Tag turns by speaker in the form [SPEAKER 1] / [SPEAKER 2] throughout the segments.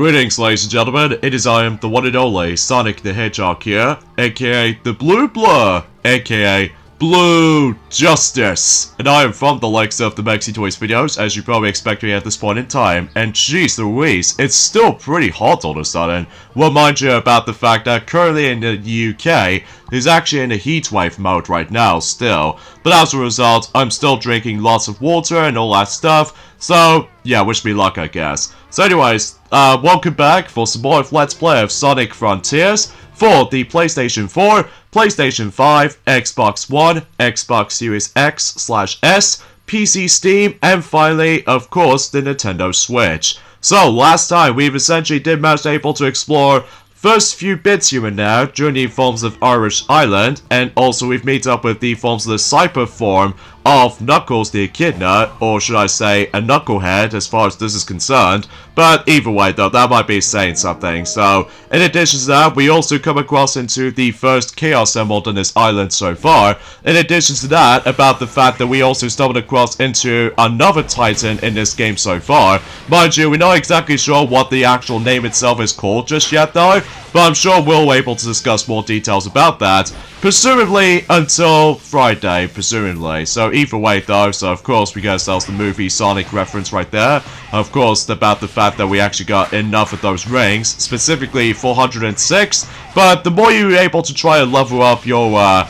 [SPEAKER 1] Greetings, ladies and gentlemen, it is I am the one and only Sonic the Hedgehog here, aka the Blue Blur, aka Blue Justice, and I am from the likes of the Maxi Toys videos, as you probably expect me at this point in time, and jeez Louise, it's still pretty hot all of a sudden. We'll mind you about the fact that currently in the UK, is actually in a heatwave mode right now still, but as a result, I'm still drinking lots of water and all that stuff, so yeah, wish me luck I guess. So anyways, welcome back for some more of Let's Play of Sonic Frontiers for the PlayStation 4, PlayStation 5, Xbox One, Xbox Series X/S, PC Steam, and finally, of course, the Nintendo Switch. So, last time we've essentially manage able to explore first few bits here and there during the forms of Irish Island, and also we've met up with the forms of the cyber form of Knuckles the Echidna, or should I say a Knucklehead as far as this is concerned, but either way though, that might be saying something. So, in addition to that, we also come across into the first Chaos Emerald on this island so far. In addition to that, about the fact that we also stumbled across into another Titan in this game so far. Mind you, we're not exactly sure what the actual name itself is called just yet though, but I'm sure we'll be able to discuss more details about that, presumably until Friday, presumably. So either way though, so of course we get ourselves the movie Sonic reference right there. Of course, about the fact that we actually got enough of those rings, specifically 406, but the more you're able to try and level up your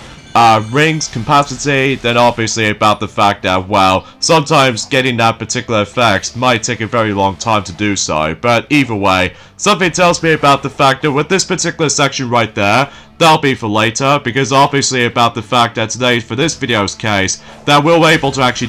[SPEAKER 1] rings capacity, then obviously about the fact that, well, sometimes getting that particular effect might take a very long time to do so, but either way, something tells me about the fact that with this particular section right there, that'll be for later, because obviously about the fact that today, for this video's case, that we'll be able to actually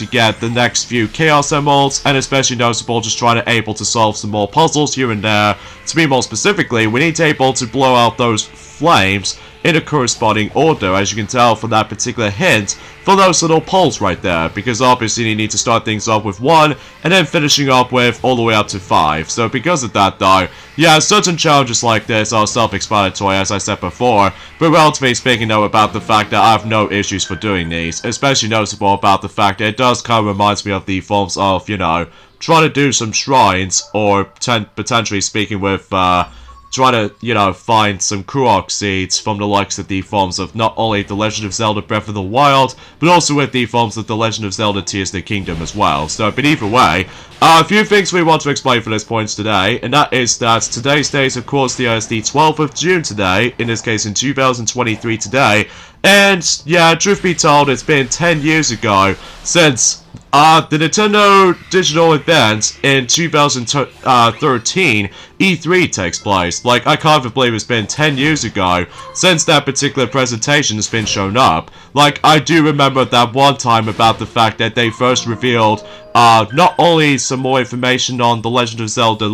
[SPEAKER 1] get the next few Chaos Emeralds, and especially noticeable just trying to solve some more puzzles here and there. To be more specifically, we need to able to blow out those flames in a corresponding order, as you can tell from that particular hint for those little poles right there, because obviously you need to start things off with 1 and then finishing up with all the way up to 5. So because of that though, yeah, certain challenges like this are self-explanatory as I said before, but relatively speaking though, about the fact that I have no issues for doing these, especially noticeable about the fact that it does kind of reminds me of the forms of, you know, trying to do some shrines, or potentially speaking with try to, you know, find some Korok seeds from the likes of the forms of not only The Legend of Zelda Breath of the Wild, but also with the forms of The Legend of Zelda Tears of the Kingdom as well. So, but either way, a few things we want to explain for this point today, and that is that today's date is of course the 12th of June today, in this case in 2023 today, and yeah, truth be told, it's been 10 years ago since the Nintendo Digital event in 2013 E3 takes place. Like, I can't believe it's been 10 years ago since that particular presentation has been shown up. Like, I do remember that one time about the fact that they first revealed not only some more information on The Legend of Zelda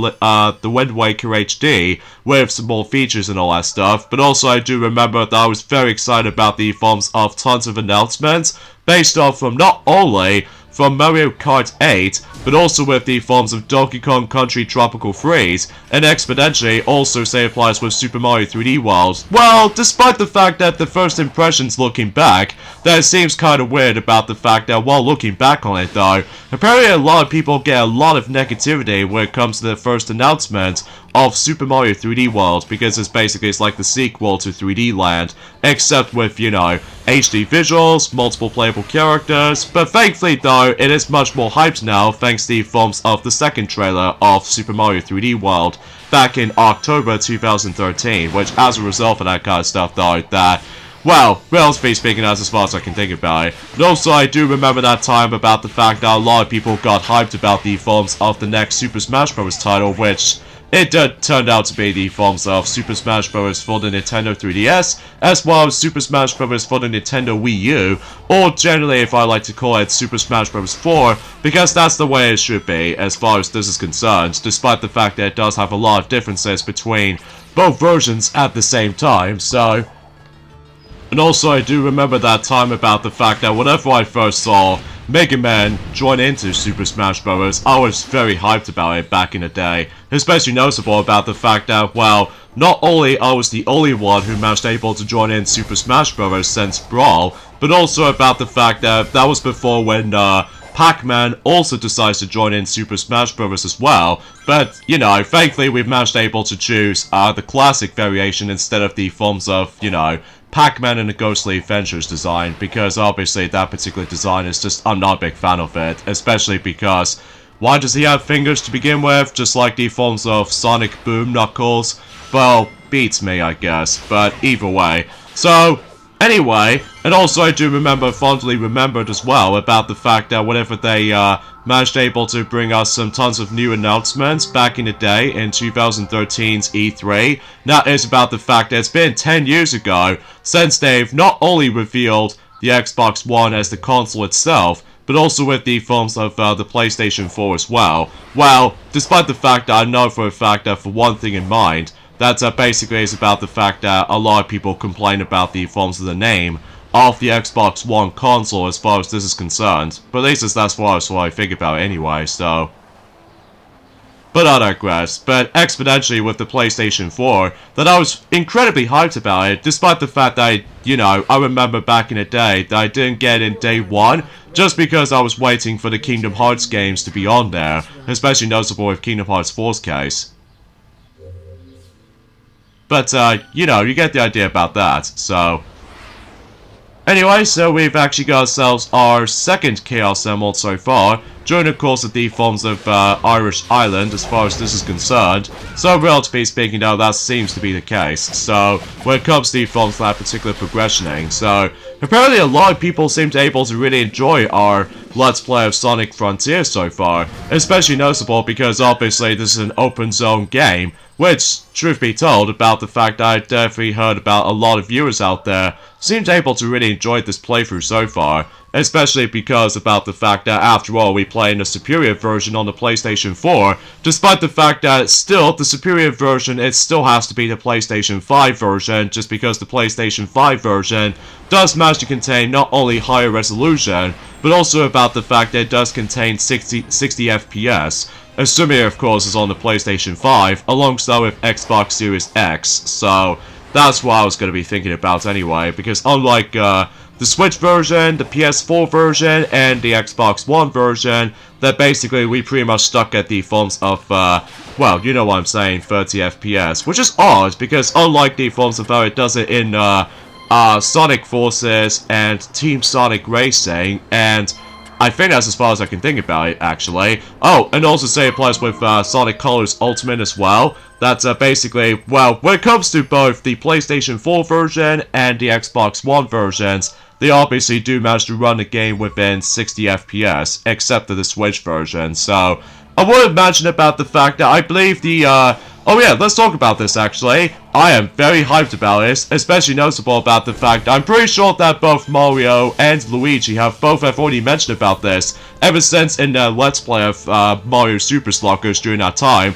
[SPEAKER 1] The Wind Waker HD with some more features and all that stuff, but also I do remember that I was very excited about the forms of tons of announcements based off from not only from Mario Kart 8, but also with the forms of Donkey Kong Country Tropical Freeze, and exponentially also say applies with Super Mario 3D World. Well, despite the fact that the first impressions looking back, that it seems kind of weird about the fact that while looking back on it though, apparently a lot of people get a lot of negativity when it comes to the first announcement of Super Mario 3D World, because it's like the sequel to 3D Land, except with, you know, HD visuals, multiple playable characters, but thankfully though, it is much more hyped now thanks to the forms of the second trailer of Super Mario 3D World back in October 2013, which as a result of that kind of stuff though, that, well, relatively speaking, as far as I can think about it. But also, I do remember that time about the fact that a lot of people got hyped about the forms of the next Super Smash Bros. Title, which it turned out to be the forms of Super Smash Bros. For the Nintendo 3DS, as well as Super Smash Bros. For the Nintendo Wii U, or generally, if I like to call it, Super Smash Bros. 4, because that's the way it should be, as far as this is concerned, despite the fact that it does have a lot of differences between both versions at the same time, so. And also, I do remember that time about the fact that whenever I first saw Mega Man join into Super Smash Bros., I was very hyped about it back in the day. Especially noticeable about the fact that, well, not only I was the only one who managed able to join in Super Smash Bros. Since Brawl, but also about the fact that that was before when Pac-Man also decides to join in Super Smash Bros. As well, but, you know, thankfully we've managed able to choose the classic variation instead of the forms of, you know, Pac-Man and the Ghostly Adventures design, because obviously that particular design is just, I'm not a big fan of it, especially because, why does he have fingers to begin with, just like the forms of Sonic Boom Knuckles? Well, beats me, I guess, but either way. So, anyway, and also I do fondly remembered as well about the fact that whenever they managed able to bring us some tons of new announcements back in the day in 2013's E3, that is about the fact that it's been 10 years ago since they've not only revealed the Xbox One as the console itself, but also with the forms of the PlayStation 4 as well. Well, despite the fact that I know for a fact that for one thing in mind, that basically is about the fact that a lot of people complain about the forms of the name of the Xbox One console as far as this is concerned. But at least that's what I think about anyway, so. But I digress. But exponentially with the PlayStation 4, that I was incredibly hyped about it, despite the fact that I remember back in the day that I didn't get in day one, just because I was waiting for the Kingdom Hearts games to be on there, especially noticeable with Kingdom Hearts 4's case. But, you get the idea about that, so. Anyway, so we've actually got ourselves our second Chaos Emerald so far, during the course of the forms of Irish Island, as far as this is concerned. So, relatively speaking, though, that seems to be the case. So, when it comes to the forms of that particular progressioning, so, apparently a lot of people seem to be able to really enjoy our Let's Play of Sonic Frontiers so far, especially noticeable because obviously this is an open zone game, which, truth be told, about the fact that I definitely heard about a lot of viewers out there seemed able to really enjoy this playthrough so far, especially because about the fact that after all we play in a superior version on the PlayStation 4, despite the fact that still, the superior version, it still has to be the PlayStation 5 version, just because the PlayStation 5 version does manage to contain not only higher resolution, but also about the fact that it does contain 60 FPS, assuming it, of course, is on the PlayStation 5, alongside with Xbox Series X, so that's what I was going to be thinking about anyway, because unlike the Switch version, the PS4 version, and the Xbox One version, that basically we pretty much stuck at the forms of, well, you know what I'm saying, 30 FPS, which is odd, because unlike the forms of how it does it in Sonic Forces and Team Sonic Racing, and I think that's as far as I can think about it, actually. Oh, and also say it applies with Sonic Colors Ultimate as well. That's basically, well, when it comes to both the PlayStation 4 version and the Xbox One versions, they obviously do manage to run the game within 60 FPS, except for the Switch version. So, I would imagine about the fact that I believe the, oh yeah, let's talk about this actually. I am very hyped about this, especially noticeable about the fact I'm pretty sure that both Mario and Luigi have already mentioned about this ever since in their Let's Play of Mario Super Sluggers during that time.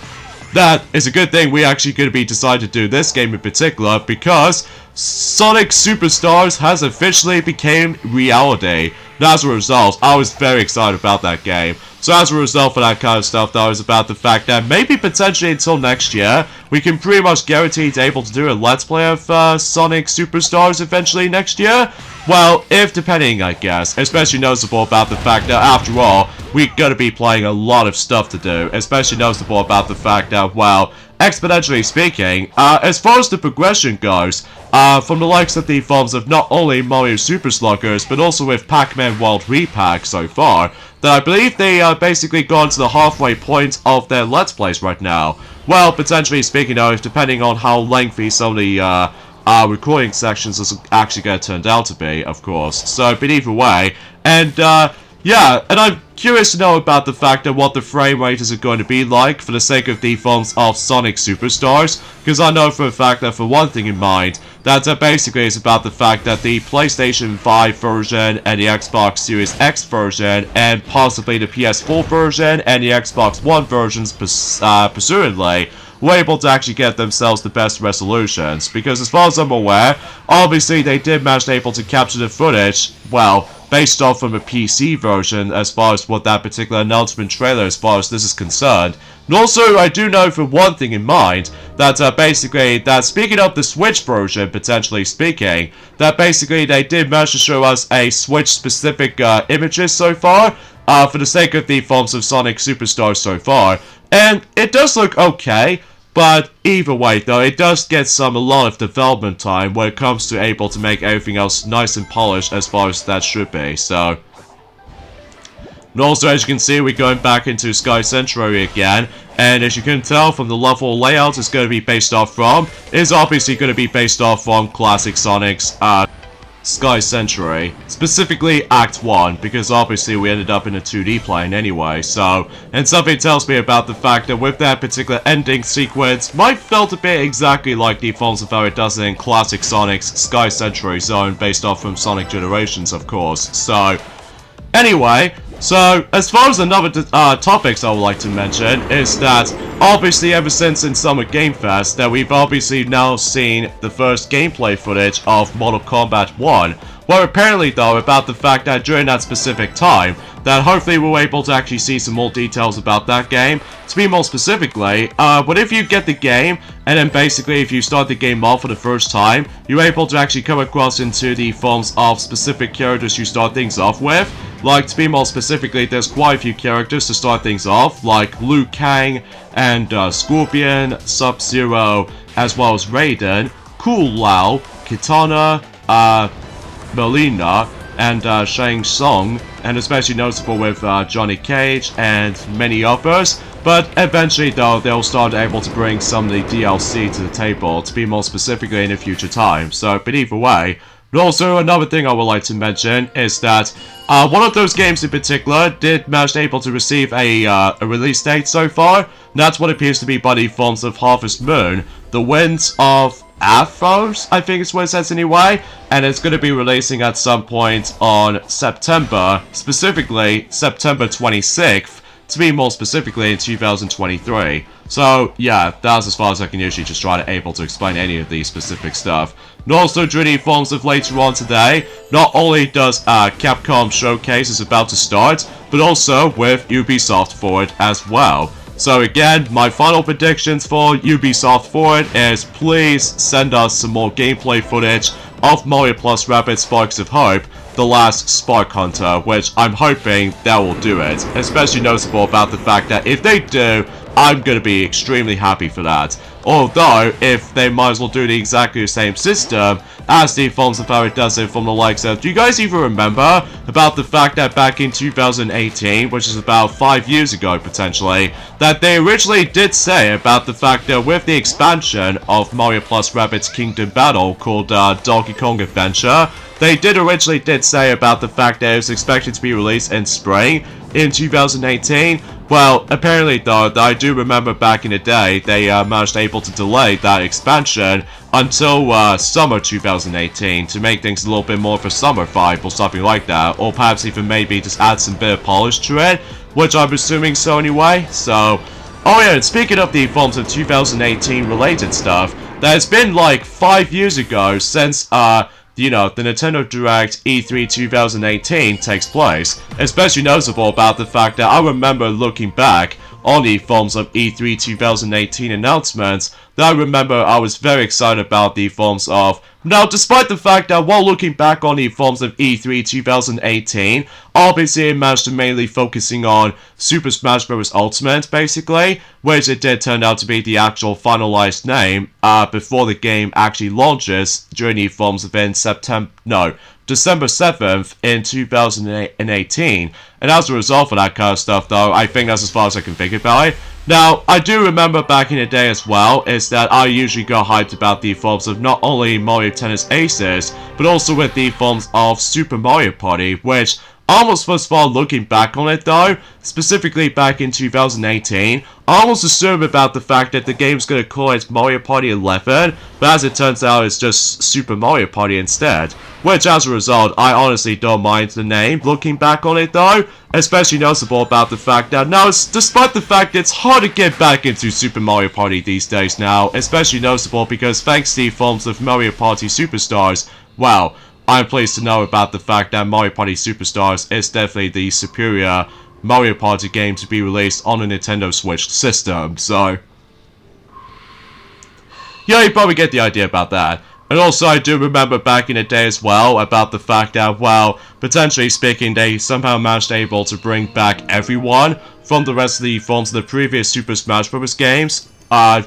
[SPEAKER 1] That is a good thing we actually could be decided to do this game in particular, because Sonic Superstars has officially became reality. And as a result, I was very excited about that game. So as a result of that kind of stuff, that was about the fact that maybe potentially until next year, we can pretty much guarantee to able to do a Let's Play of Sonic Superstars eventually next year. Well, if depending, I guess. Especially noticeable about the fact that, after all, we're gonna be playing a lot of stuff to do. Especially noticeable about the fact that, well, exponentially speaking, as far as the progression goes, from the likes of the forms of not only Mario Super Sluggers, but also with Pac-Man World Repack so far, that I believe they basically gone to the halfway point of their Let's Plays right now. Well, potentially speaking though, depending on how lengthy some of the recording sections is actually going to turn out to be, of course. So, but either way, and yeah, and I'm curious to know about the fact that what the frame rate is going to be like for the sake of the forms of Sonic Superstars, because I know for a fact that for one thing in mind, that basically is about the fact that the PlayStation 5 version and the Xbox Series X version and possibly the PS4 version and the Xbox One versions pursuantly were able to actually get themselves the best resolutions, because as far as I'm aware, obviously they did manage to able to capture the footage, well, based off from a PC version as far as what that particular announcement trailer as far as this is concerned. And also, I do know for one thing in mind, that basically, that speaking of the Switch version, potentially speaking, that basically they did manage to show us a Switch-specific images so far. for the sake of the forms of Sonic Superstars so far. And it does look okay, but either way though, it does get a lot of development time when it comes to able to make everything else nice and polished as far as that should be, so... And also, as you can see, we're going back into Sky Sanctuary again, and as you can tell from the level layout it's going to be based off from, is obviously going to be based off from Classic Sonic's, Sky Sanctuary, specifically Act 1, because obviously we ended up in a 2D plane anyway, so, and something tells me about the fact that with that particular ending sequence, might felt a bit exactly like the forms of how it does in Classic Sonic's Sky Sanctuary zone, based off from Sonic Generations, of course, so, anyway, so, as far as another topics I would like to mention is that, obviously ever since in Summer Game Fest, that we've obviously now seen the first gameplay footage of Mortal Kombat 1, where apparently though, about the fact that during that specific time, that hopefully we're able to actually see some more details about that game. To be more specifically, but if you get the game, and then basically if you start the game off for the first time, you're able to actually come across into the forms of specific characters you start things off with. Like, to be more specifically, there's quite a few characters to start things off, like Liu Kang, and Scorpion, Sub-Zero, as well as Raiden, Kung Lao, Kitana, Melina, and Shang Tsung, and especially noticeable with Johnny Cage and many others. But eventually though, they'll start able to bring some of the DLC to the table, to be more specifically in a future time. So, but either way. But also, another thing I would like to mention is that one of those games in particular did manage able to receive a release date so far. And that's what appears to be by the forms of Harvest Moon, The Winds of Athos, I think is what it says anyway, and it's going to be releasing at some point on September, specifically September 26th, to be more specifically in 2023. So yeah, that's as far as I can usually just try to able to explain any of these specific stuff. And also during the forms of later on today, not only does Capcom Showcase is about to start, but also with Ubisoft Forward as well. So again, my final predictions for Ubisoft Forward is please send us some more gameplay footage of Mario Plus Rabbids Sparks of Hope, the last Spark Hunter, which I'm hoping that will do it. Especially noticeable about the fact that if they do, I'm going to be extremely happy for that. Although, if they might as well do the exactly the same system as the forms of how it does it from the likes of... Do you guys even remember about the fact that back in 2018, which is about 5 years ago potentially, that they originally did say about the fact that with the expansion of Mario Plus Rabbids Kingdom Battle called Donkey Kong Adventure, they originally did say about the fact that it was expected to be released in spring in 2018. Well, apparently though, I do remember back in the day, they managed able to delay that expansion until summer 2018 to make things a little bit more of a summer vibe or something like that, or perhaps even maybe just add some bit of polish to it, which I'm assuming so anyway. So, oh yeah, and speaking of the forms of 2018 related stuff, that has been like 5 years ago since you know, the Nintendo Direct E3 2018 takes place. Especially noticeable about the fact that I remember looking back on the forms of E3 2018 announcements, that I remember I was very excited about the forms of... Now, despite the fact that while looking back on the forms of E3 2018, obviously it managed to mainly focusing on Super Smash Bros. Ultimate, basically, which it did turn out to be the actual finalized name, before the game actually launches during the forms of in December 7th in 2018, and as a result of that kind of stuff though, I think that's as far as I can think about it. Now, I do remember back in the day as well, is that I usually got hyped about the forms of not only Mario Tennis Aces, but also with the forms of Super Mario Party, which, almost first of all looking back on it though, specifically back in 2018, I almost assumed about the fact that the game's gonna call it Mario Party 11, but as it turns out it's just Super Mario Party instead. Which as a result, I honestly don't mind the name looking back on it though, especially noticeable about the fact that now, despite the fact it's hard to get back into Super Mario Party these days now, especially noticeable because thanks to the forms of Mario Party Superstars, wow, I'm pleased to know about the fact that Mario Party Superstars is definitely the superior Mario Party game to be released on a Nintendo Switch system, so... yeah, you probably get the idea about that. And also, I do remember back in the day as well about the fact that, well, potentially speaking, they somehow managed able to bring back everyone from the rest of the forms of the previous Super Smash Bros. Games,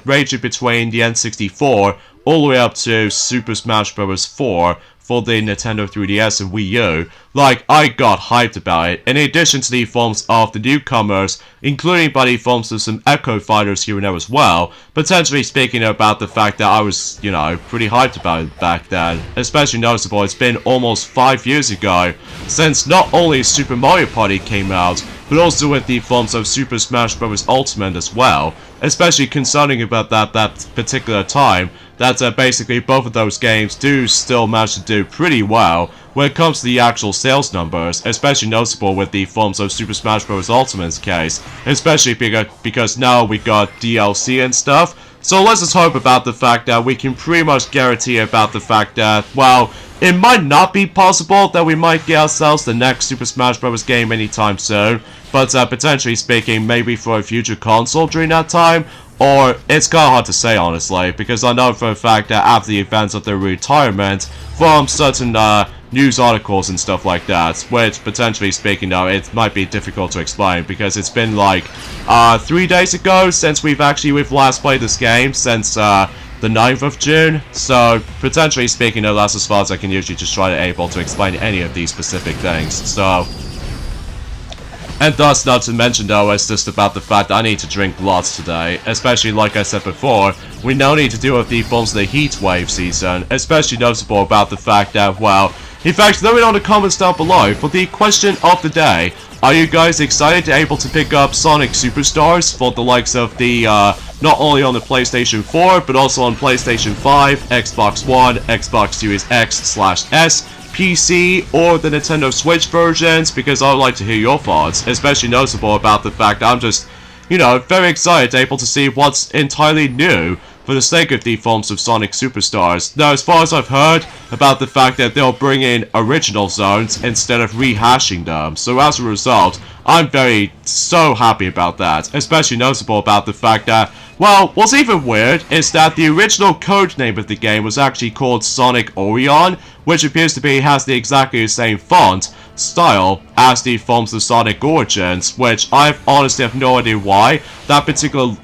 [SPEAKER 1] ranging between the N64 all the way up to Super Smash Bros. 4 for the Nintendo 3DS and Wii U. Like, I got hyped about it, in addition to the forms of the newcomers, including by the forms of some Echo Fighters here and there as well, potentially speaking about the fact that I was, you know, pretty hyped about it back then. Especially noticeable, it's been almost 5 years ago since not only Super Mario Party came out, but also with the forms of Super Smash Bros. Ultimate as well, especially concerning about that particular time, that basically both of those games do still manage to do pretty well when it comes to the actual sales numbers, especially noticeable with the forms of Super Smash Bros. Ultimate's case, especially because now we got DLC and stuff. So let's just hope about the fact that we can pretty much guarantee about the fact that, well, it might not be possible that we might get ourselves the next Super Smash Bros. Game anytime soon, but potentially speaking, maybe for a future console during that time, or it's kind of hard to say honestly, because I know for a fact that after the events of their retirement from certain news articles and stuff like that, which potentially speaking though, it might be difficult to explain because it's been like 3 days ago since we've last played this game, since the 9th of June, so potentially speaking though, that's as far as I can usually just try to able to explain any of these specific things, so. And thus, not to mention though, it's just about the fact that I need to drink lots today, especially like I said before, we now need to deal with the forms of the heat wave season, especially noticeable about the fact that, well, in fact, let me know in the comments down below for the question of the day. Are you guys excited to able to pick up Sonic Superstars for the likes of the, not only on the PlayStation 4, but also on PlayStation 5, Xbox One, Xbox Series X/S, PC, or the Nintendo Switch versions? Because I would like to hear your thoughts, especially noticeable about the fact that I'm just, you know, very excited able to see what's entirely new for the sake of the forms of Sonic Superstars. Now, as far as I've heard about the fact that they'll bring in original zones instead of rehashing them, so as a result, I'm so happy about that, especially noticeable about the fact that, well, what's even weird is that the original code name of the game was actually called Sonic Orion, which appears to be has the exactly same font style as the forms of Sonic Origins, which I honestly have no idea why that particular,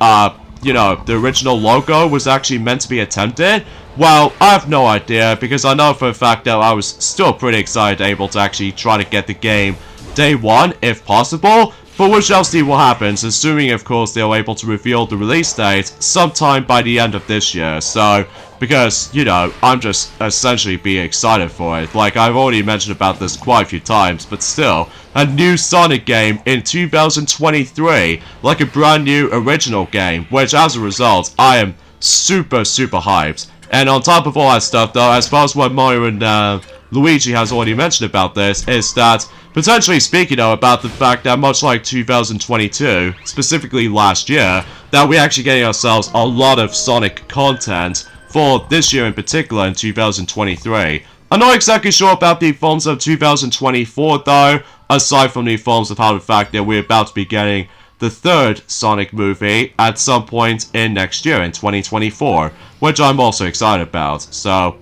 [SPEAKER 1] you know, the original logo was actually meant to be attempted. Well, I have no idea, because I know for a fact that I was still pretty excited able to actually try to get the game day one, if possible. But we shall see what happens, assuming of course they're able to reveal the release date sometime by the end of this year. So, because, you know, I'm just essentially being excited for it. Like, I've already mentioned about this quite a few times, but still, a new Sonic game in 2023, like a brand new original game, which as a result, I am super hyped. And on top of all that stuff though, as far as what Mario and Luigi has already mentioned about this, is that, potentially speaking though, about the fact that much like 2022, specifically last year, that we're actually getting ourselves a lot of Sonic content for this year in particular in 2023. I'm not exactly sure about the forms of 2024 though, aside from the forms of how the fact that we're about to be getting the third Sonic movie at some point in next year in 2024, which I'm also excited about, so.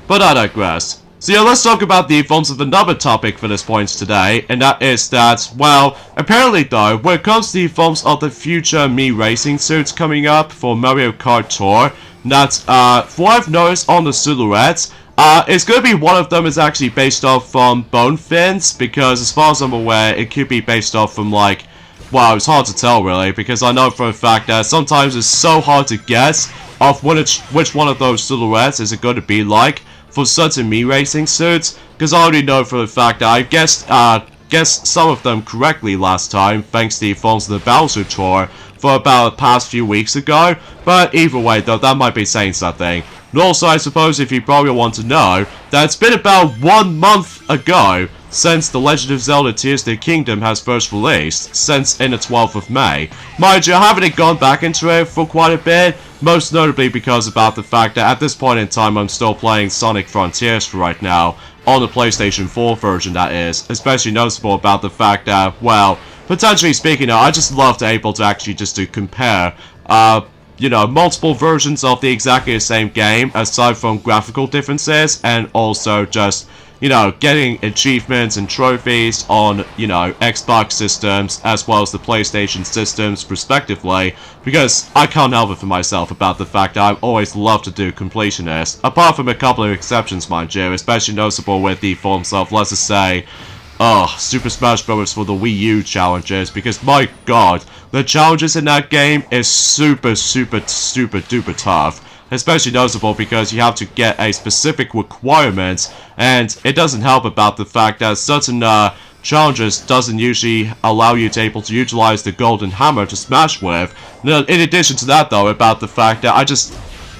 [SPEAKER 1] But I digress. So yeah, let's talk about the forms of another topic for this point today, and that is that, well, apparently though, when it comes to the forms of the future Mii Racing suits coming up for Mario Kart Tour, that, from what I've noticed on the silhouettes, it's gonna be one of them is actually based off from Bone Fins, because as far as I'm aware, it could be based off from like, well, it's hard to tell really, because I know for a fact that sometimes it's so hard to guess of which one of those silhouettes is it going to be like for certain Mii Racing suits, because I already know for the fact that I guessed some of them correctly last time, thanks to the forms of the Bowser Tour for about the past few weeks ago, but either way though, that might be saying something. And also, I suppose if you probably want to know, that it's been about 1 month ago since The Legend of Zelda Tears of the Kingdom has first released, since in the 12th of May. Mind you, I haven't gone back into it for quite a bit, most notably because about the fact that at this point in time I'm still playing Sonic Frontiers for right now, on the PlayStation 4 version that is, especially noticeable about the fact that, well, potentially speaking, I just love to able to actually just to compare, you know, multiple versions of the exactly the same game, aside from graphical differences, and also just, you know, getting achievements and trophies on, you know, Xbox systems as well as the PlayStation systems respectively, because I can't help it for myself about the fact that I've always loved to do completionist, apart from a couple of exceptions, mind you, especially noticeable with the forms of, let's just say, Super Smash Bros. For the Wii U challenges, because my god, the challenges in that game is super duper tough. Especially noticeable because you have to get a specific requirement, and it doesn't help about the fact that certain challenges doesn't usually allow you to able to utilize the golden hammer to smash with. Now, in addition to that though, about the fact that I just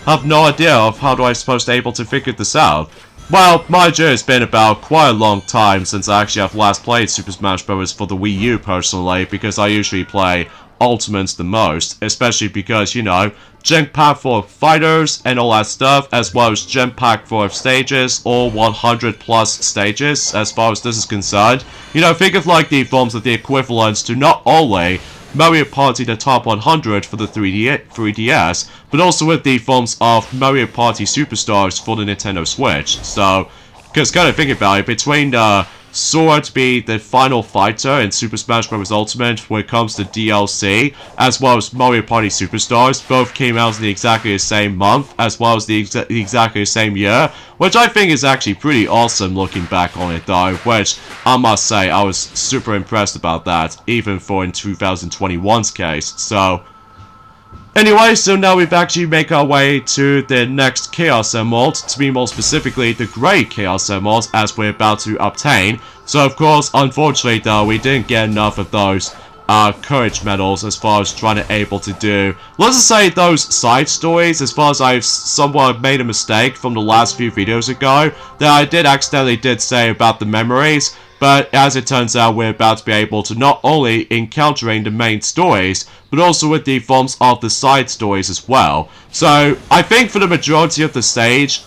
[SPEAKER 1] have no idea of how do I supposed to able to figure this out. Well, mind you, it's been about quite a long time since I actually have last played Super Smash Bros. For the Wii U personally, because I usually play Ultimates the most, especially because, you know, Gen Pack for fighters and all that stuff, as well as Gen Pack for stages, or 100 plus stages, as far as this is concerned. You know, think of like the forms of the equivalents to not only Mario Party the Top 100 for the 3DS, but also with the forms of Mario Party Superstars for the Nintendo Switch. So, because kind of think about it, between Sora to be the final fighter in Super Smash Bros. Ultimate when it comes to DLC, as well as Mario Party Superstars, both came out in exactly the same month, as well as the exactly the same year, which I think is actually pretty awesome looking back on it though, which I must say I was super impressed about that, even for in 2021's case. So, anyway, so now we've actually make our way to the next Chaos Emerald, to be more specifically the Grey Chaos Emerald, as we're about to obtain. So of course, unfortunately though, we didn't get enough of those courage medals as far as trying to able to do, let's just say, those side stories, as far as I've somewhat made a mistake from the last few videos ago, that I accidentally did say about the memories. But as it turns out, we're about to be able to not only encountering the main stories, but also with the forms of the side stories as well. So, I think for the majority of the stage,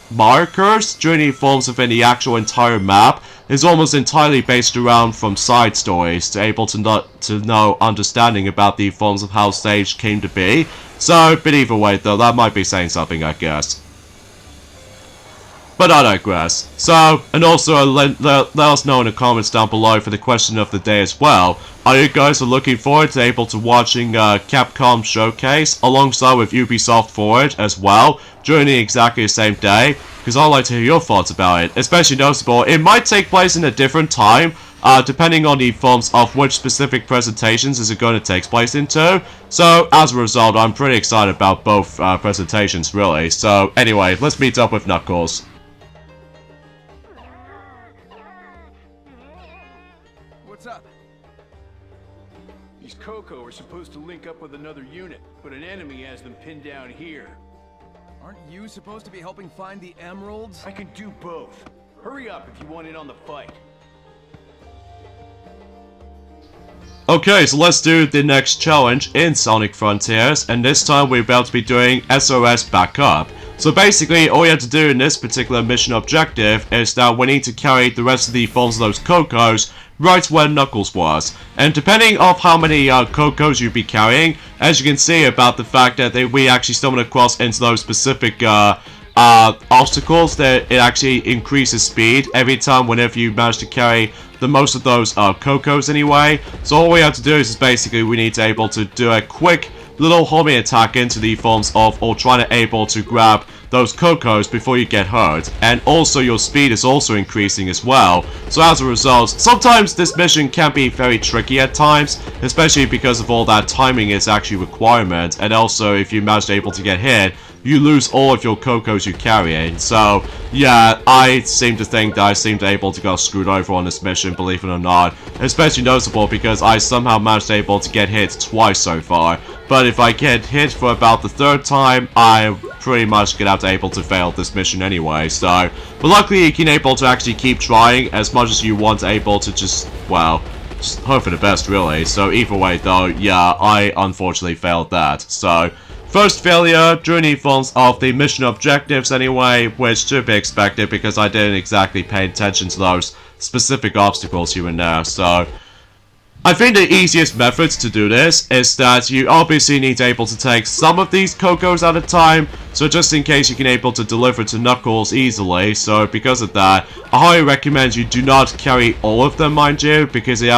[SPEAKER 1] markers during the forms of the actual entire map is almost entirely based around from side stories to able to know understanding about the forms of how stage came to be. So, but either way though, that might be saying something, I guess. But I digress. So, and also let us know in the comments down below for the question of the day as well. Are you guys looking forward to able to watching Capcom Showcase alongside with Ubisoft Forward as well during the exactly the same day? Because I'd like to hear your thoughts about it. Especially noticeable, it might take place in a different time, depending on the forms of which specific presentations is it going to take place into. So, as a result, I'm pretty excited about both presentations, really. So, anyway, let's meet up with Knuckles.
[SPEAKER 2] What's up? These Coco are supposed to link up with another unit, but an enemy has them pinned down here.
[SPEAKER 3] Aren't you supposed to be helping find the emeralds?
[SPEAKER 2] I can do both. Hurry up if you want in on the fight.
[SPEAKER 1] Okay, so let's do the next challenge in Sonic Frontiers, and this time we're about to be doing SOS Backup. So basically, all you have to do in this particular mission objective is that we need to carry the rest of the forms of those Cocos right where Knuckles was. And depending on how many Cocos you'll be carrying, as you can see about the fact that we actually stumbled across into those specific obstacles, that it actually increases speed every time whenever you manage to carry the most of those Cocos anyway. So all we have to do is basically we need to able to do a quick little homing attack into the forms of, or trying to able to grab those Cocos before you get hurt. And also your speed is also increasing as well. So as a result, sometimes this mission can be very tricky at times, especially because of all that timing is actually requirement. And also if you manage to able to get hit, you lose all of your Cocos you carry in. So, yeah, I seem to think that I seem to able to get screwed over on this mission, believe it or not. Especially noticeable because I somehow managed to able to get hit twice so far. But if I get hit for about the third time, I'm pretty much gonna have to able to fail this mission anyway. So, but luckily you can able to actually keep trying as much as you want, able to just, well, just hope for the best really. So either way though, yeah, I unfortunately failed that. So, first failure during the forms of the mission objectives anyway, which should be expected because I didn't exactly pay attention to those specific obstacles here and there. So, I think the easiest method to do this is that you obviously need to able to take some of these Cocos at a time, so just in case you can able to deliver to Knuckles easily. So because of that, I highly recommend you do not carry all of them, mind you, because it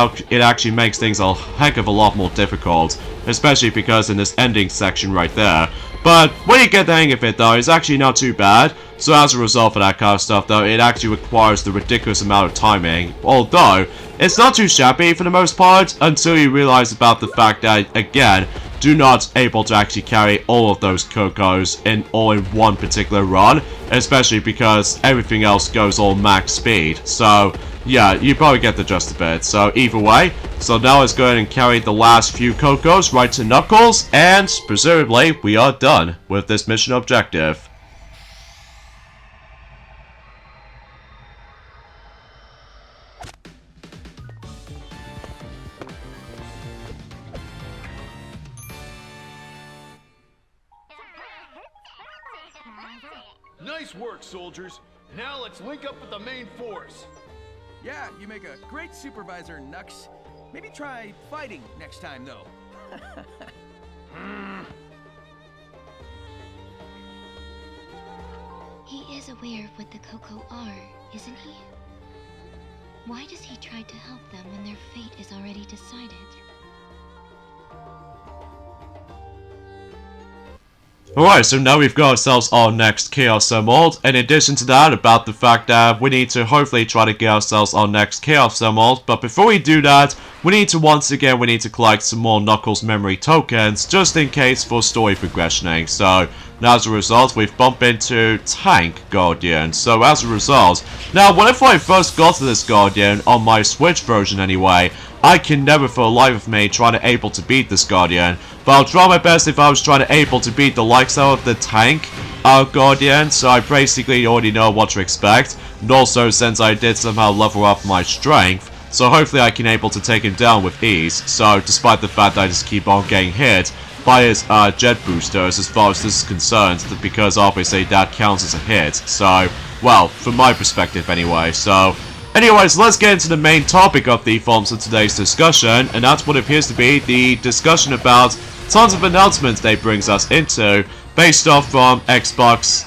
[SPEAKER 1] actually makes things a heck of a lot more difficult, especially because in this ending section right there. But when you get the hang of it though, it's actually not too bad. So as a result of that kind of stuff though, it actually requires the ridiculous amount of timing, although it's not too shabby for the most part until you realize about the fact that, again, do not able to actually carry all of those Cocos all in one particular run, especially because everything else goes all max speed. So yeah, you probably get the gist of it. So either way, so now let's go ahead and carry the last few Cocos right to Knuckles, and presumably we are done with this mission objective.
[SPEAKER 2] Nice work, soldiers. Now let's link up with the main force.
[SPEAKER 3] Yeah, you make a great supervisor, Nux. Maybe try fighting next time, though.
[SPEAKER 4] He is aware of what the Coco are, isn't he? Why does he try to help them when their fate is already decided?
[SPEAKER 1] Alright, so now we've got ourselves our next Chaos Emerald. In addition to that, about the fact that we need to hopefully try to get ourselves our next Chaos Emerald. But before we do that, we need to collect some more Knuckles memory tokens, just in case for story progressioning. So, now as a result, we've bumped into Tank Guardian. So as a result, now whenever I first got to this Guardian, on my Switch version anyway, I can never for the life of me try to able to beat this Guardian. But I'll try my best if I was trying to able to beat the likes of the Tank Guardian, so I basically already know what to expect. And also, since I did somehow level up my strength, so hopefully I can able to take him down with ease. So despite the fact that I just keep on getting hit by his jet boosters as far as this is concerned, because obviously that counts as a hit. So, well, from my perspective anyway. So, anyways, let's get into the main topic of the forms of today's discussion, and that's what appears to be the discussion about tons of announcements they brings us into, based off from Xbox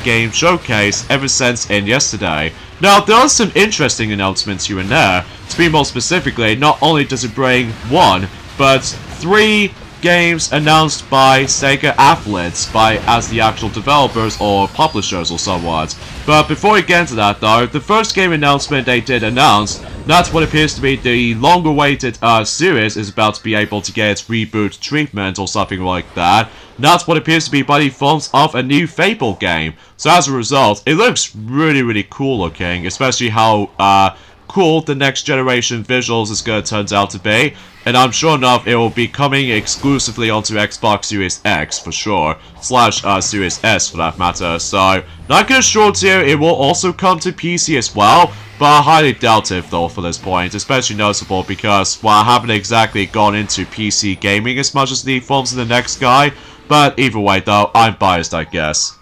[SPEAKER 1] Game Showcase ever since in yesterday. Now, there are some interesting announcements here and there. To be more specifically, not only does it bring 1, but 3 games announced by Sega athletes, as the actual developers or publishers or somewhat. But before we get into that though, the first game announcement they did announce, that's what appears to be the long-awaited series is about to be able to get its reboot treatment or something like that. And that's what appears to be by the forms of a new Fable game. So as a result, it looks really cool looking, especially how cool the next generation visuals is going to turn out to be. And I'm sure enough it will be coming exclusively onto Xbox Series X for sure, slash Series S for that matter. So, not gonna assure you it will also come to PC as well, but I highly doubt it though for this point, especially noticeable because, well, I haven't exactly gone into PC gaming as much as the forms of the next guy, but either way though, I'm biased I guess.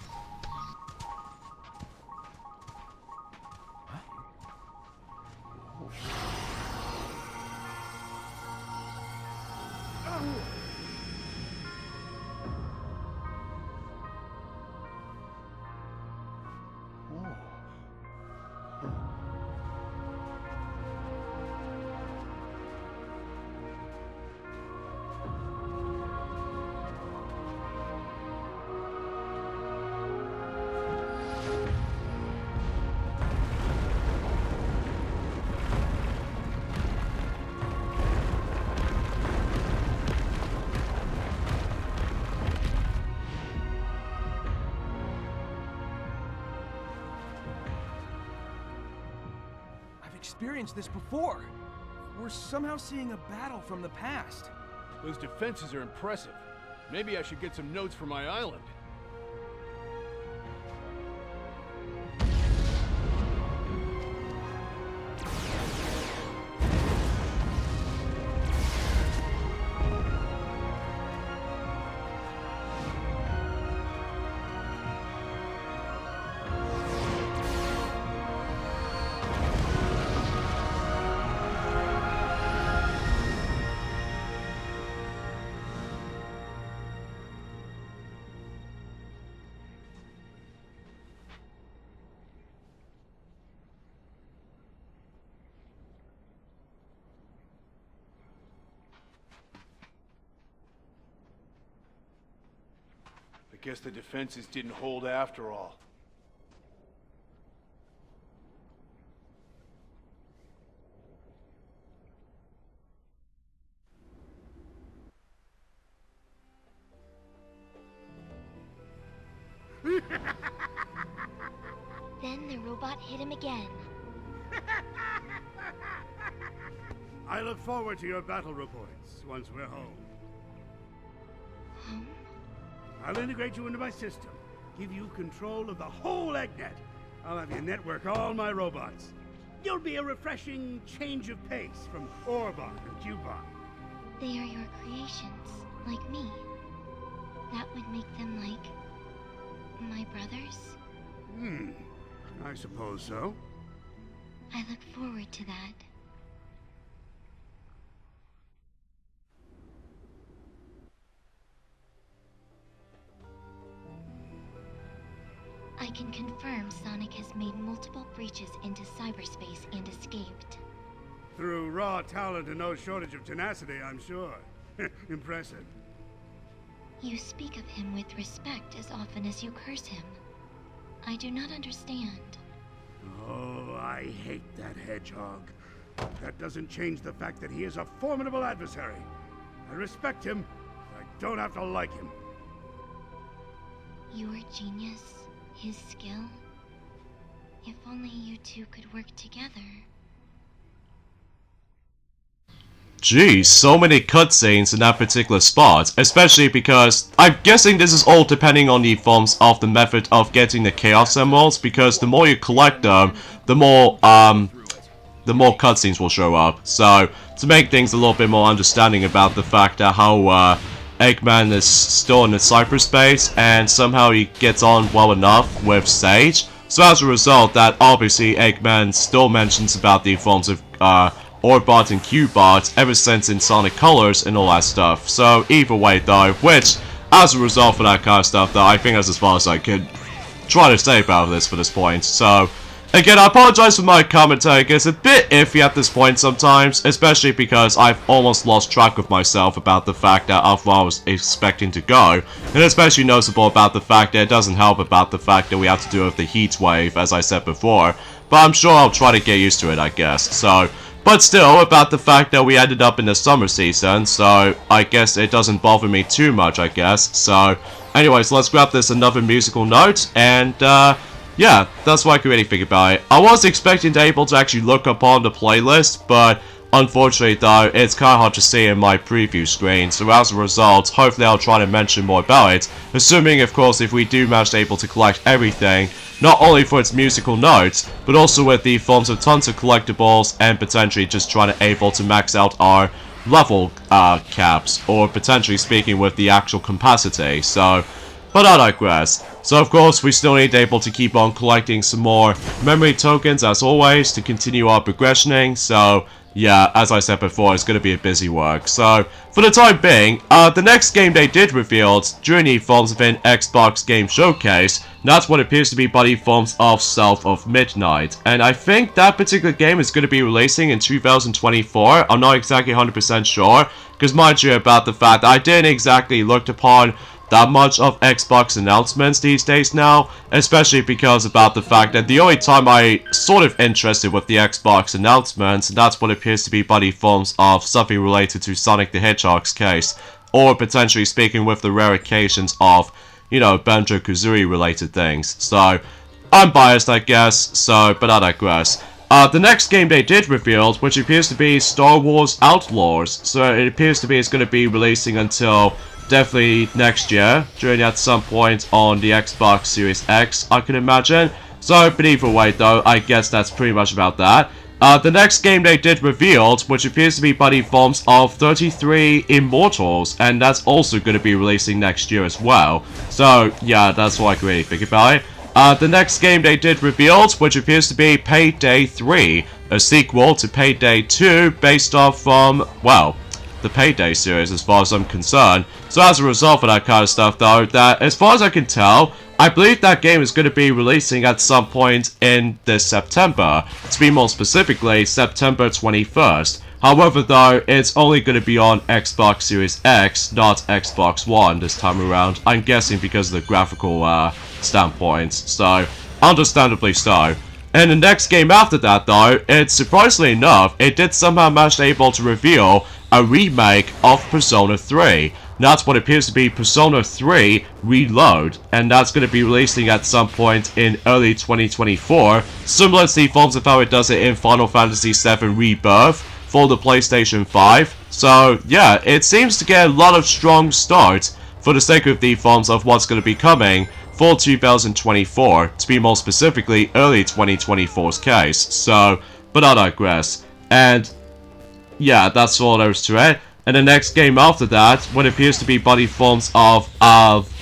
[SPEAKER 3] Experienced this before. We're somehow seeing a battle from the past.
[SPEAKER 2] Those defenses are impressive. Maybe I should get some notes for my island. guess the defenses didn't hold after all.
[SPEAKER 4] Then the robot hit him again.
[SPEAKER 5] I look forward to your battle reports once we're home.
[SPEAKER 4] Home?
[SPEAKER 5] I'll integrate you into my system, give you control of the whole EggNet. I'll have you network all my robots. You'll be a refreshing change of pace from Orbot and Cubot.
[SPEAKER 4] They are your creations, like me. That would make them like my brothers?
[SPEAKER 5] I suppose so.
[SPEAKER 4] I look forward to that. I can confirm Sonic has made multiple breaches into cyberspace and escaped.
[SPEAKER 5] Through raw talent and no shortage of tenacity, I'm sure. Impressive.
[SPEAKER 4] You speak of him with respect as often as you curse him. I do not understand.
[SPEAKER 5] Oh, I hate that hedgehog. That doesn't change the fact that he is a formidable adversary. I respect him, but I don't have to like him.
[SPEAKER 4] Your genius, his skill. If only you two could work together.
[SPEAKER 1] Geez, so many cutscenes in that particular spot, especially because I'm guessing this is all depending on the forms of the method of getting the Chaos Emeralds, because the more you collect them, the more cutscenes will show up. So, to make things a little bit more understanding about the fact that how Eggman is still in the cyberspace, and somehow he gets on well enough with Sage. So as a result, that obviously Eggman still mentions about the forms of Orbot and Cubot ever since in Sonic Colors and all that stuff. So either way though, which, as a result for that kind of stuff though, I think that's as far as I could try to say about this for this point. So, again, I apologize for my commentary, it gets a bit iffy at this point sometimes, especially because I've almost lost track of myself about the fact that of where I was expecting to go, and especially noticeable about the fact that it doesn't help about the fact that we have to do with the heat wave, as I said before, but I'm sure I'll try to get used to it, I guess. So, but still, about the fact that we ended up in the summer season, so I guess it doesn't bother me too much, I guess. So, anyways, let's grab this another musical note, and yeah, that's what I could really think about it. I was expecting to be able to actually look upon the playlist, but unfortunately though, it's kind of hard to see in my preview screen, so as a result, hopefully I'll try to mention more about it, assuming of course if we do manage to be able to collect everything, not only for its musical notes, but also with the forms of tons of collectibles, and potentially just trying to able to max out our level caps, or potentially speaking with the actual capacity, so, but I digress. So of course, we still need to be able to keep on collecting some more memory tokens as always to continue our progressioning, so yeah, as I said before, it's going to be a busy work. So, for the time being, the next game they did revealed during the forms of an Xbox Game Showcase, that's what appears to be by the forms of South of Midnight. And I think that particular game is going to be releasing in 2024, I'm not exactly 100% sure, because mind you about the fact that I didn't exactly look upon that much of Xbox announcements these days now, especially because about the fact that the only time I sort of interested with the Xbox announcements, that's what appears to be by the forms of something related to Sonic the Hedgehog's case, or potentially speaking with the rare occasions of, you know, Banjo-Kazooie related things. So, I'm biased I guess, so, but I digress. The next game they did reveal, which appears to be Star Wars Outlaws, so it appears to be it's going to be releasing until definitely next year, during at some point on the Xbox Series X, I can imagine. So, but either way though, I guess that's pretty much about that. The next game they did revealed, which appears to be by the forms of 33 Immortals, and that's also going to be releasing next year as well. So, yeah, that's what I can really think about it. The next game they did revealed, which appears to be Payday 3, a sequel to Payday 2 based off from, well, the Payday series as far as I'm concerned. So as a result of that kind of stuff though, that as far as I can tell, I believe that game is going to be releasing at some point in this September. To be more specifically, September 21st. However, though, it's only going to be on Xbox Series X, not Xbox One this time around. I'm guessing because of the graphical standpoint, so understandably so. And the next game after that, though, it's surprisingly enough, it did somehow manage able to reveal a remake of Persona 3. That's what appears to be Persona 3 Reload, and that's going to be releasing at some point in early 2024, similar to the forms of how it does it in Final Fantasy VII Rebirth for the PlayStation 5. So yeah, it seems to get a lot of strong starts for the sake of the forms of what's going to be coming for 2024, to be more specifically early 2024's case. So, but I digress. And yeah, that's all there is to it. And the next game after that, what appears to be body forms of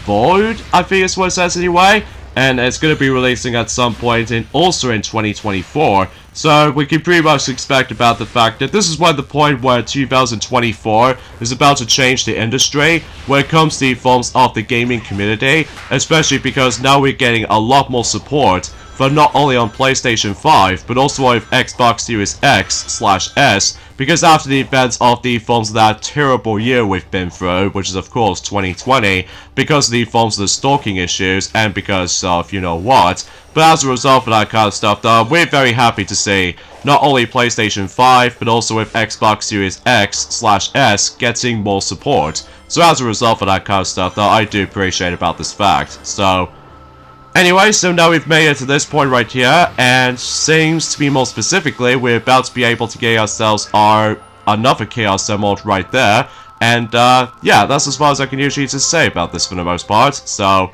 [SPEAKER 1] Void, I think is what it says anyway. And it's going to be releasing at some point also in 2024. So we can pretty much expect about the fact that this is the point where 2024 is about to change the industry when it comes to the forms of the gaming community, especially because now we're getting a lot more support for not only on PlayStation 5, but also with Xbox Series X/S, because after the events of the forms of that terrible year we've been through, which is of course 2020, because of the forms of the stalking issues, and because of you know what, but as a result of that kind of stuff, though, we're very happy to see not only PlayStation 5, but also with Xbox Series X/S getting more support. So as a result of that kind of stuff, though, I do appreciate about this fact. So anyway, so now we've made it to this point right here, and seems to be more specifically, we're about to be able to get ourselves another Chaos Emerald right there, and yeah, that's as far as I can usually just say about this for the most part. So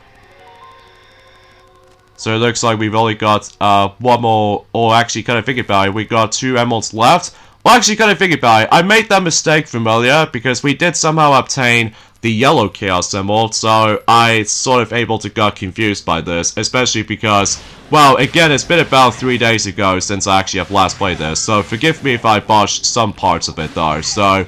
[SPEAKER 1] it looks like we've only got one more, or actually, kind of think about it, we got 2 emeralds left. Well, actually, kind of think about it, I made that mistake from earlier, because we did somehow obtain the yellow Chaos Emerald, so I sort of able to got confused by this, especially because, well, again, it's been about 3 days ago since I actually have last played this, so forgive me if I botched some parts of it though. So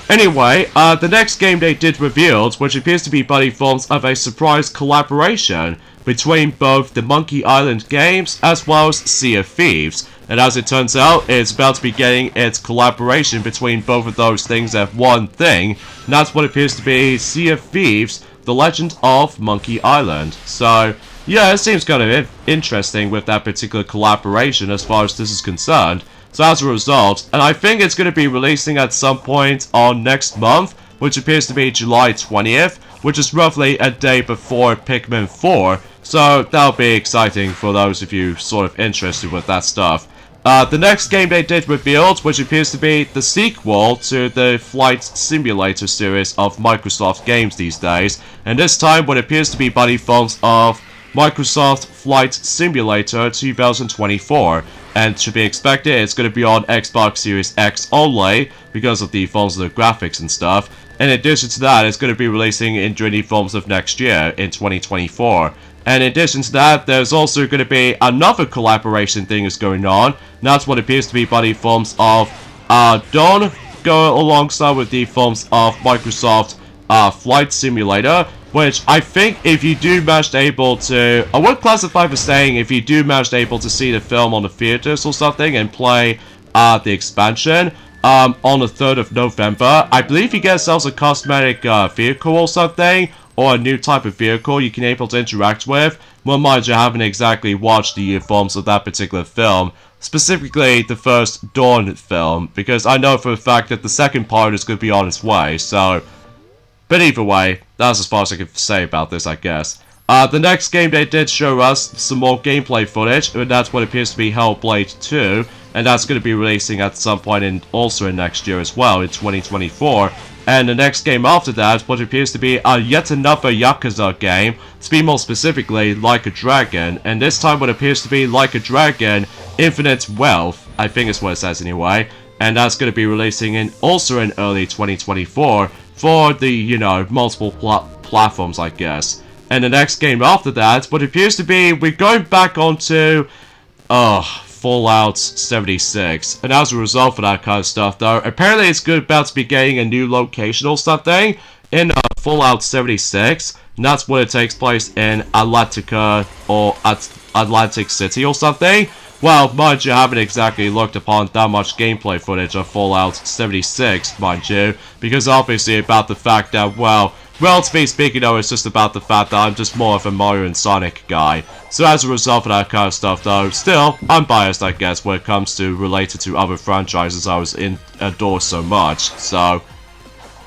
[SPEAKER 1] anyway, the next game they did revealed, which appears to be buddy forms of a surprise collaboration between both the Monkey Island games as well as Sea of Thieves. And as it turns out, it's about to be getting its collaboration between both of those things at one thing. And that's what appears to be Sea of Thieves, The Legend of Monkey Island. So yeah, it seems kind of interesting with that particular collaboration as far as this is concerned. So as a result, and I think it's going to be releasing at some point on next month, which appears to be July 20th, which is roughly a day before Pikmin 4. So that'll be exciting for those of you sort of interested with that stuff. The next game they did revealed, which appears to be the sequel to the Flight Simulator series of Microsoft games these days, and this time what appears to be buddy forms of Microsoft Flight Simulator 2024, and to be expected it's going to be on Xbox Series X only because of the forms of the graphics and stuff. In addition to that, it's going to be releasing during the forms of next year in 2024. And in addition to that, there's also going to be another collaboration thing is going on. And that's what appears to be buddy forms of Dawn, go alongside with the forms of Microsoft Flight Simulator, which I think if you do manage able to, I would classify for saying if you do manage able to see the film on the theaters or something and play the expansion on the 3rd of November, I believe you get yourselves a cosmetic vehicle or something, or a new type of vehicle you can able to interact with. Well, mind you, I haven't exactly watched the forms of that particular film, specifically the first Dawn film, because I know for a fact that the second part is going to be on its way, so but either way, that's as far as I can say about this, I guess. The next game they did show us some more gameplay footage, and that's what appears to be Hellblade 2, and that's going to be releasing at some point also in next year as well, in 2024. And the next game after that, what appears to be yet another Yakuza game, to be more specifically, Like a Dragon, and this time what appears to be Like a Dragon Infinite Wealth, I think is what it says anyway, and that's going to be releasing also in early 2024 for the, you know, multiple platforms, I guess. And the next game after that, what appears to be, we're going back onto, Fallout 76, and as a result of that kind of stuff though, apparently it's about to be getting a new location or something in Fallout 76, and that's when it takes place in Atlantica or Atlantic City or something, well, mind you, I haven't exactly looked upon that much gameplay footage of Fallout 76, mind you, because obviously about the fact that, well, relatively speaking though, it's just about the fact that I'm just more of a Mario and Sonic guy. So as a result of that kind of stuff though, still, I'm biased I guess when it comes to related to other franchises I was adore so much, so...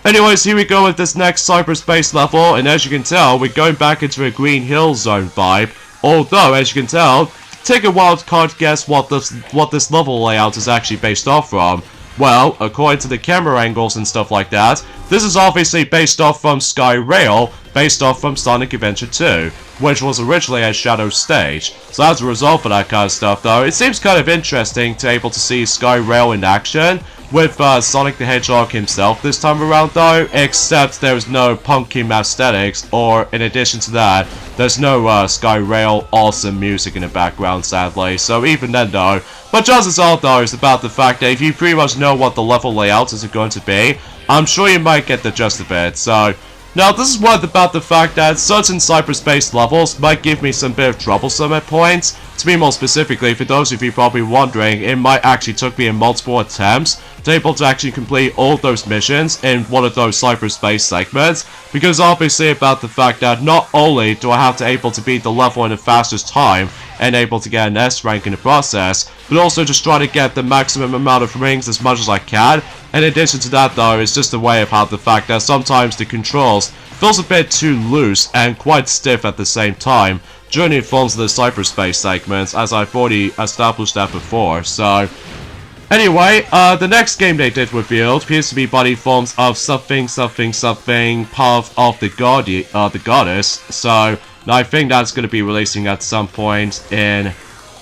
[SPEAKER 1] Anyways, here we go with this next cyberspace level, and as you can tell, we're going back into a Green Hill Zone vibe, although, as you can tell, take a wild card guess what this level layout is actually based off from. Well, according to the camera angles and stuff like that, this is obviously based off from Sky Rail, based off from Sonic Adventure 2, which was originally a Shadow stage. So as a result of that kind of stuff though, it seems kind of interesting to able to see Sky Rail in action, with Sonic the Hedgehog himself this time around though, except there's no punky aesthetics, or in addition to that, there's no Sky Rail awesome music in the background sadly, so even then though, but just as all though is about the fact that if you pretty much know what the level layout is going to be, I'm sure you might get the gist of it, so... Now, this is what about the fact that certain cyberspace levels might give me some bit of troublesome at points. To be more specifically, for those of you probably wondering, it might actually took me in multiple attempts to able to actually complete all those missions in one of those cyberspace segments, because obviously about the fact that not only do I have to able to beat the level in the fastest time and able to get an S rank in the process, but also just try to get the maximum amount of rings as much as I can. In addition to that though, it's just a way of how the fact that sometimes the controls feels a bit too loose and quite stiff at the same time during the forms of the cyberspace segments, as I've already established that before, so... Anyway, the next game they did reveal appears to be body forms of something, Path of the Goddess, so I think that's going to be releasing at some point in...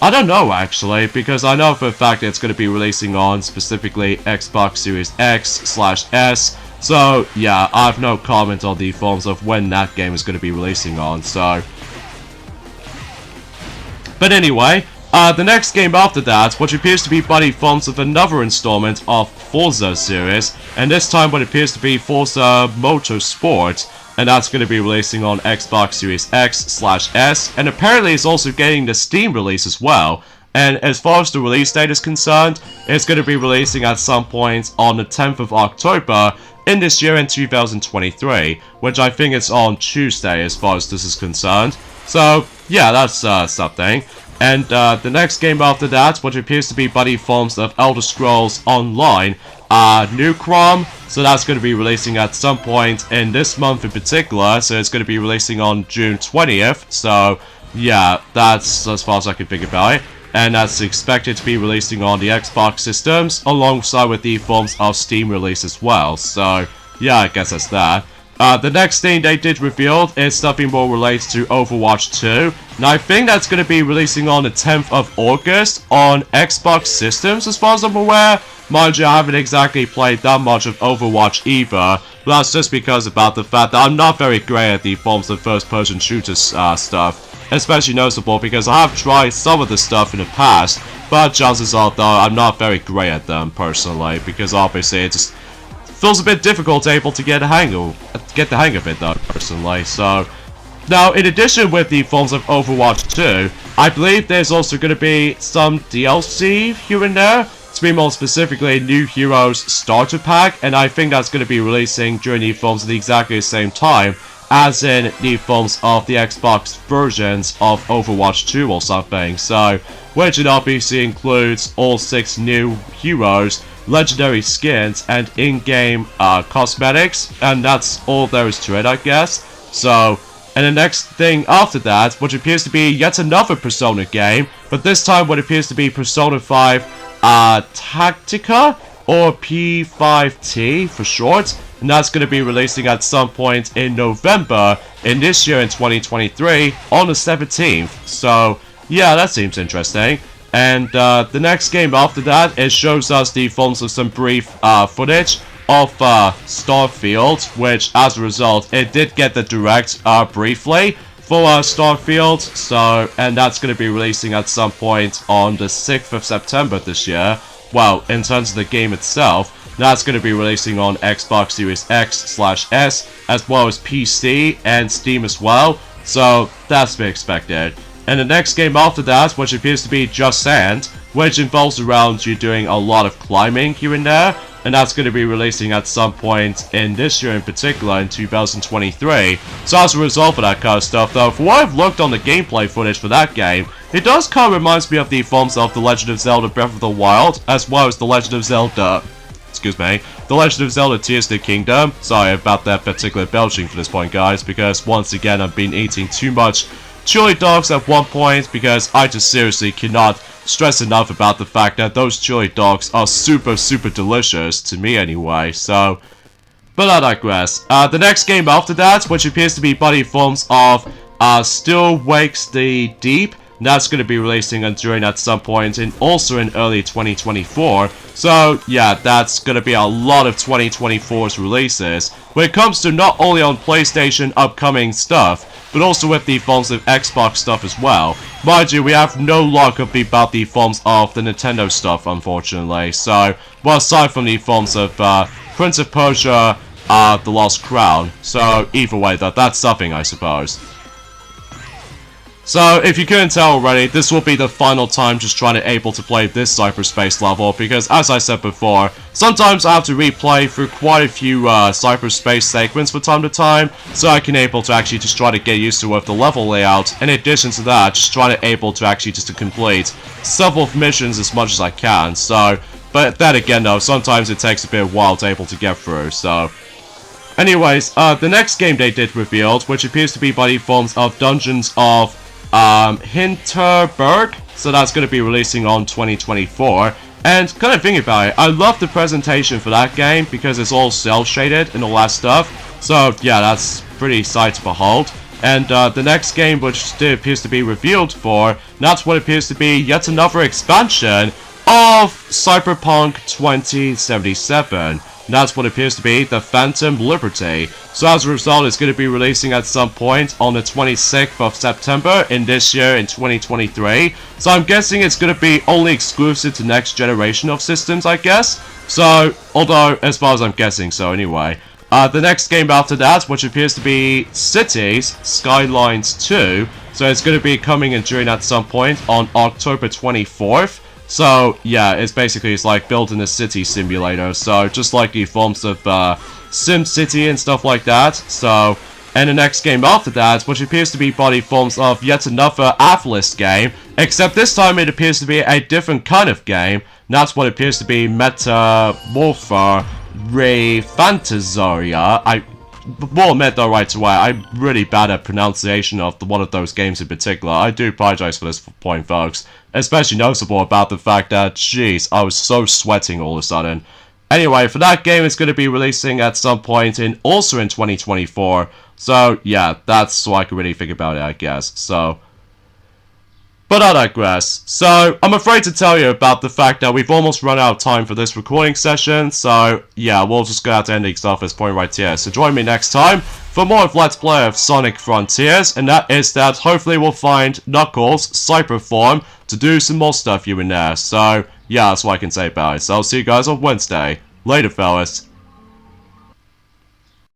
[SPEAKER 1] I don't know actually, because I know for a fact it's going to be releasing on specifically Xbox Series X/S, so yeah, I have no comment on the forms of when that game is going to be releasing on, so... But anyway, the next game after that, which appears to be body forms of another installment of Forza series, and this time what appears to be Forza Motorsport, and that's going to be releasing on Xbox Series X/S, and apparently it's also getting the Steam release as well. And as far as the release date is concerned, it's going to be releasing at some point on the 10th of October in this year in 2023, which I think is on Tuesday as far as this is concerned. So yeah, that's something. And the next game after that, which appears to be buddy forms of Elder Scrolls Online, Necrom, so that's going to be releasing at some point in this month in particular, so it's going to be releasing on June 20th, so yeah, that's as far as I can think about it, and that's expected to be releasing on the Xbox systems, alongside with the forms of Steam release as well, so yeah, I guess that's that. The next thing they did reveal is something more related to Overwatch 2. Now, I think that's going to be releasing on the 10th of August on Xbox systems, as far as I'm aware. Mind you, I haven't exactly played that much of Overwatch either, but that's just because about the fact that I'm not very great at the forms of first-person shooters stuff. Especially noticeable because I have tried some of the stuff in the past, but chances are though I'm not very great at them personally, because obviously it just feels a bit difficult able to get the hang of it though, personally, so... Now, in addition with the forms of Overwatch 2, I believe there's also going to be some DLC here and there, to be more specifically, New Heroes Starter Pack, and I think that's going to be releasing during the forms at exactly the same time, as in the forms of the Xbox versions of Overwatch 2 or something, so, which it obviously includes all 6 new heroes, legendary skins, and in-game cosmetics, and that's all there is to it, I guess. So, and the next thing after that, which appears to be yet another Persona game, but this time what appears to be Persona 5 Tactica, or P5T for short, and that's going to be releasing at some point in November in this year in 2023 on the 17th. So, yeah, that seems interesting. And the next game after that, it shows us the forms of some brief footage of Starfield, which as a result, it did get the direct briefly for Starfield, so, and that's going to be releasing at some point on the 6th of September this year. Well, in terms of the game itself, that's going to be releasing on Xbox Series X/S, as well as PC and Steam as well, so that's to be expected. And the next game after that, which appears to be Just Sand, which involves around you doing a lot of climbing here and there, and that's going to be releasing at some point in this year in particular, in 2023. So as a result of that kind of stuff though, for what I've looked on the gameplay footage for that game, it does kind of reminds me of the forms of The Legend of Zelda Breath of the Wild, as well as The Legend of Zelda... excuse me, The Legend of Zelda Tears of the Kingdom. Sorry about that particular belching for this point, guys, because once again I've been eating too much chili dogs at one point, because I just seriously cannot stress enough about the fact that those chili dogs are super delicious, to me anyway, so... But I digress. The next game after that, which appears to be buddy forms of Still Wakes the Deep, that's going to be releasing and during at some point also in early 2024. So yeah, that's going to be a lot of 2024's releases when it comes to not only on PlayStation upcoming stuff, but also with the forms of Xbox stuff as well. Mind you, we have no luck about the forms of the Nintendo stuff, unfortunately. So, well, aside from the forms of Prince of Persia, The Lost Crown. So either way, that's something, I suppose. So, if you couldn't tell already, this will be the final time just trying to able to play this Cyberspace level, because as I said before, sometimes I have to replay through quite a few Cyberspace segments from time to time, so I can able to actually just try to get used to with the level layout. In addition to that, just trying to able to actually just to complete several missions as much as I can, so... But then again though, sometimes it takes a bit of a while to able to get through, so... Anyways, the next game they did revealed, which appears to be by the forms of Dungeons of Hinterberg, so that's going to be releasing on 2024, and kind of thinking about it, I love the presentation for that game, because it's all cel-shaded and all that stuff, so yeah, that's pretty sight to behold. And the next game which still appears to be revealed for, that's what appears to be yet another expansion of Cyberpunk 2077. That's what appears to be the Phantom Liberty. So as a result, it's going to be releasing at some point on the 26th of September in this year in 2023. So I'm guessing it's going to be only exclusive to next generation of systems, I guess. So, although, as far as I'm guessing so anyway. The next game after that, which appears to be Cities Skylines 2. So it's going to be coming in during at some point on October 24th. So, yeah, it's like building a city simulator, so just like the forms of SimCity and stuff like that. So, and the next game after that, which appears to be body forms of yet another Atlas game, except this time it appears to be a different kind of game. That's what appears to be Metamorpha Refantasia. I will admit though right away, I'm really bad at pronunciation of one of those games in particular. I do apologize for this point, folks. Especially noticeable about the fact that, jeez, I was so sweating all of a sudden. Anyway, for that game, it's going to be releasing at some point also in 2024. So, yeah, that's all I can really think about it, I guess. So, but I digress. So, I'm afraid to tell you about the fact that we've almost run out of time for this recording session. So, yeah, we'll just go out to ending stuff at this point right here. So, join me next time for more of Let's Play of Sonic Frontiers. And that is that hopefully we'll find Knuckles' Cyber form to do some more stuff here and there. So, yeah, that's what I can say about it. So, I'll see you guys on Wednesday. Later, fellas.